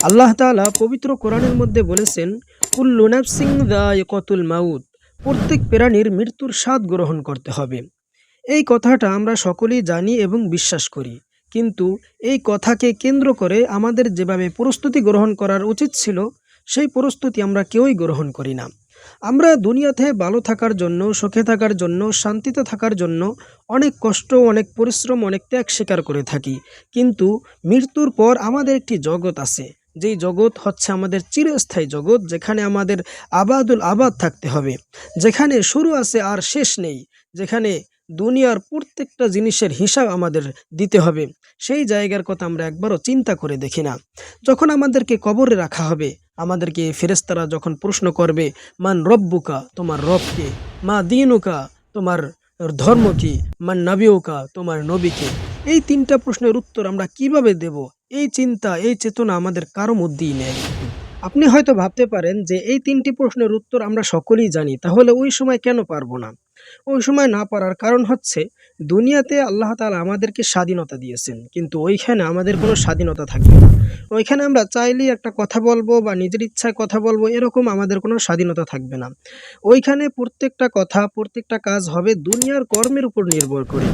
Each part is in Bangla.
আল্লাহ তাআলা পবিত্র কোরআনের মধ্যে বলেছেন, কুল্লু নাফসিন যায়িকাতুল মাউত, প্রত্যেক প্রাণীর মৃত্যুর স্বাদ গ্রহণ করতে হবে। এই কথাটা আমরা সকলেই জানি এবং বিশ্বাস করি, কিন্তু এই কথাকে কেন্দ্র করে আমাদের যেভাবে প্রস্তুতি গ্রহণ করার উচিত ছিল, সেই প্রস্তুতি আমরা কেউই গ্রহণ করি না। আমরা দুনিয়াতে ভালো থাকার জন্য, সুখে থাকার জন্য, শান্তিতে থাকার জন্য অনেক কষ্ট, অনেক পরিশ্রম, অনেক ত্যাগ স্বীকার করে থাকি। কিন্তু মৃত্যুর পর আমাদের একটি জগৎ আছে, যেই জগৎ হচ্ছে আমাদের চিরস্থায়ী জগৎ, যেখানে আমাদের আবাদুল আবাদ থাকতে হবে, যেখানে শুরু আছে আর শেষ নেই, যেখানে দুনিয়ার প্রত্যেকটা জিনিসের হিসাব আমাদের দিতে হবে। সেই জায়গার কথা আমরা একবারও চিন্তা করে দেখি না। যখন আমাদেরকে কবরে রাখা হবে, আমাদেরকে ফেরেশতারা যখন প্রশ্ন করবে, মান রব্বুকা, তোমার রবকে, মা দিনুকা, তোমার ধর্ম কি, মান নবিউকা, তোমার নবীকে, এই তিনটা প্রশ্নের উত্তর আমরা কিভাবে দেব? এই চিন্তা, এই চেতনা আমাদের কারো মধ্যেই নেই। আপনি হয়তো ভাবতে পারেন যে এই তিনটি প্রশ্নের উত্তর আমরা সকলেই জানি, তাহলে ওই সময় কেন পারবো না? ওই সময় না পারার কারণ হচ্ছে, দুনিয়াতে আল্লাহ তাআলা আমাদেরকে স্বাধীনতা দিয়েছেন, কিন্তু ওইখানে আমাদের কোনো স্বাধীনতা থাকবে না। ওইখানে আমরা চাইলেই একটা কথা বলবো বা নিজের ইচ্ছায় কথা বলবো, এরকম আমাদের কোনো স্বাধীনতা থাকবে না। ওইখানে প্রত্যেকটা কথা, প্রত্যেকটা কাজ হবে দুনিয়ার কর্মের উপর নির্ভর করে।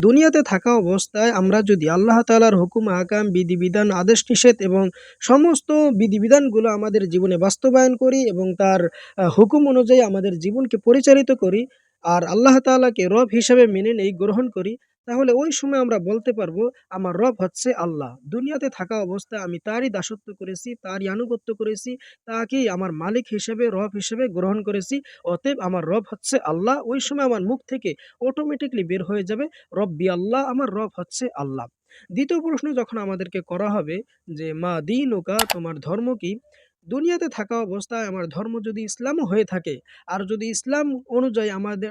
দুনিয়াতে থাকা অবস্থায় আমরা যদি আল্লাহ তাআলার হুকুম আহকাম, বিধিবিধান, আদেশ নিষেধ এবং সমস্ত বিধিবিধানগুলো আমাদের জীবনে বাস্তবায়ন করি এবং তার হুকুম অনুযায়ী আমাদের জীবনকে পরিচালিত করি, আর আল্লাহ তাআলাকে রব হিসেবে মেনে নেই, গ্রহণ করি, তাহলে ওই সময় আমরা বলতে পারবো, আমার রব হচ্ছে আল্লাহ। দুনিয়াতে থাকা অবস্থায় আমি তারই দাসত্ব করেছি, তারই আনুগত্য করেছি, তাকেই আমার মালিক হিসেবে, রব হিসেবে গ্রহণ করেছি। অতএব আমার রব হচ্ছে আল্লাহ। ওই সময় আমার মুখ থেকে অটোমেটিকলি বের হয়ে যাবে, রব্বি আল্লাহ, আমার রব হচ্ছে আল্লাহ। দ্বিতীয় প্রশ্ন যখন আমাদেরকে করা হবে যে মা দীনুকা, তোমার ধর্ম কি? দুনিয়াতে থাকা অবস্থায় আমার ধর্ম যদি ইসলামও হয়ে থাকে, আর যদি ইসলাম অনুযায়ী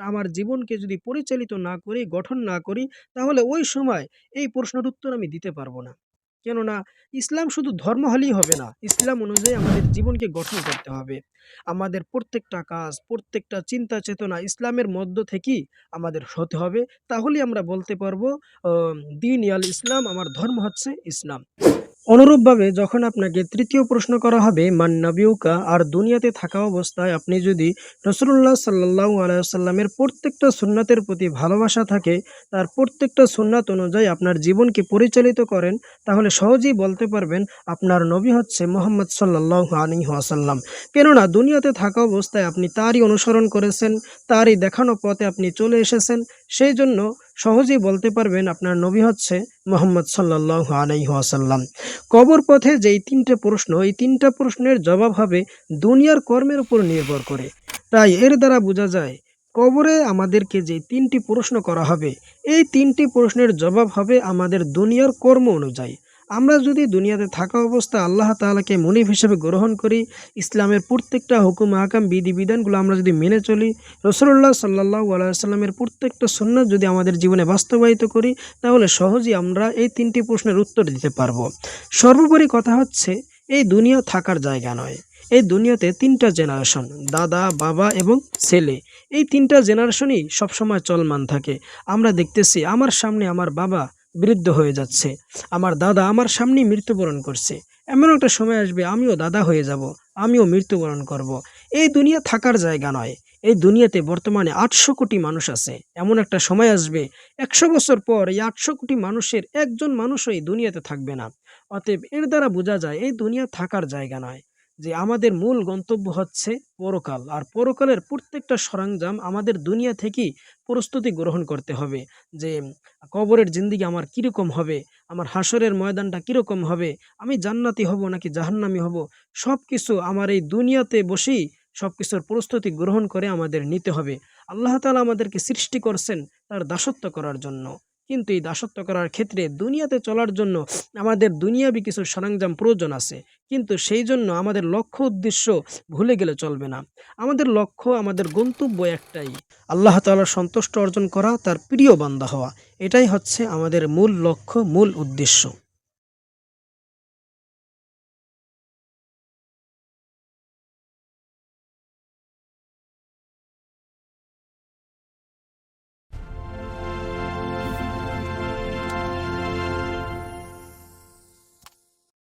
আমার জীবনকে যদি পরিচালিত না করি, গঠন না করি, তাহলে ওই সময় এই প্রশ্নের উত্তর আমি দিতে পারবো না। কেননা ইসলাম শুধু ধর্ম হলেই হবে না, ইসলাম অনুযায়ী আমাদের জীবনকে গঠন করতে হবে। আমাদের প্রত্যেকটা কাজ, প্রত্যেকটা চিন্তা চেতনা ইসলামের মধ্য থেকেই আমাদের হতে হবে। তাহলেই আমরা বলতে পারবো দিন ইয়াল ইসলাম, আমার ধর্ম হচ্ছে ইসলাম। অনুরূপভাবে যখন আপনাকে তৃতীয় প্রশ্ন করা হবে মান নবিউকা, আর দুনিয়াতে থাকা অবস্থায় আপনি যদি রাসূলুল্লাহ সাল্লাল্লাহু আলাইহি ওয়াসাল্লামের প্রত্যেকটা সুন্নাতের প্রতি ভালোবাসা থাকে, তার প্রত্যেকটা সুন্নাত অনুযায়ী আপনার জীবনকে পরিচালিত করেন, তাহলে সহজেই বলতে পারবেন আপনার নবী হচ্ছে মুহাম্মদ সাল্লাল্লাহু আলাইহি ওয়াসাল্লাম। কেননা দুনিয়াতে থাকা অবস্থায় আপনি তারই অনুসরণ করেছেন, তারই দেখানো পথে আপনি চলে এসেছেন, সেই জন্য সহজেই বলতে পারবেন আপনার নবী হচ্ছে মুহাম্মদ সাল্লাল্লাহু আলাইহি ওয়াসাল্লাম। কবর পথে যে এই তিনটে প্রশ্ন, এই তিনটা প্রশ্নের জবাব হবে দুনিয়ার কর্মের উপর নির্ভর করে। তাই এর দ্বারা বোঝা যায়, কবরে আমাদেরকে যে তিনটি প্রশ্ন করা হবে, এই তিনটি প্রশ্নের জবাব হবে আমাদের দুনিয়ার কর্ম অনুযায়ী। আমরা যদি দুনিয়াতে থাকা অবস্থায় আল্লাহ তাআলাকে মুনিব হিসেবে গ্রহণ করি, ইসলামের প্রত্যেকটা হুকুম আহকাম, বিধিবিধানগুলো আমরা যদি মেনে চলি, রাসূলুল্লাহ সাল্লাল্লাহু আলাইহি ওয়াসাল্লামের প্রত্যেকটা সুন্নাত যদি আমাদের জীবনে বাস্তবায়িত করি, তাহলে সহজেই আমরা এই তিনটি প্রশ্নের উত্তর দিতে পারবো। সর্বোপরি কথা হচ্ছে, এই দুনিয়া থাকার জায়গা নয়। এই দুনিয়াতে তিনটা জেনারেশন, দাদা, বাবা এবং ছেলে, এই তিনটা জেনারেশনই সবসময় চলমান থাকে। আমরা দেখতেছি আমার সামনে আমার বাবা বৃদ্ধ হয়ে যাচ্ছে, আমার দাদা আমার সামনেই মৃত্যুবরণ করছে। এমন একটা সময় আসবে আমিও দাদা হয়ে যাব, আমিও মৃত্যুবরণ করব। এই দুনিয়া থাকার জায়গা নয়। এই দুনিয়াতে বর্তমানে ৮০০ কোটি মানুষ আছে। এমন একটা সময় আসবে ১০০ বছর পর এই ৮০০ কোটি মানুষের একজন মানুষও এই দুনিয়াতে থাকবে না। অতএব এর দ্বারা বোঝা যায় এই দুনিয়া থাকার জায়গা নয়, যে আমাদের মূল গন্তব্য হচ্ছে পরকাল, আর পরকালের প্রত্যেকটা সরঞ্জাম আমাদের দুনিয়া থেকেই প্রস্তুতি গ্রহণ করতে হবে। যে কবরের জিন্দেগি আমার কীরকম হবে, আমার হাসরের ময়দানটা কীরকম হবে, আমি জান্নাতি হব নাকি জাহান্নামী হব, সব কিছু আমার এই দুনিয়াতে বসেই সব কিছুর প্রস্তুতি গ্রহণ করে আমাদের নিতে হবে। আল্লাহ তাআলা আমাদেরকে সৃষ্টি করছেন তার দাসত্ব করার জন্য, কিন্তু এই দাসত্ব করার ক্ষেত্রে দুনিয়াতে চলার জন্য আমাদের দুনিয়াবি কিছু সরঞ্জাম প্রয়োজন আছে। কিন্তু সেই জন্য আমাদের লক্ষ্য উদ্দেশ্য ভুলে গেলে চলবে না। আমাদের লক্ষ্য, আমাদের গন্তব্য একটাই, আল্লাহ তাআলার সন্তুষ্ট অর্জন করা, তার প্রিয় বান্দা হওয়া। এটাই হচ্ছে আমাদের মূল লক্ষ্য, মূল উদ্দেশ্য।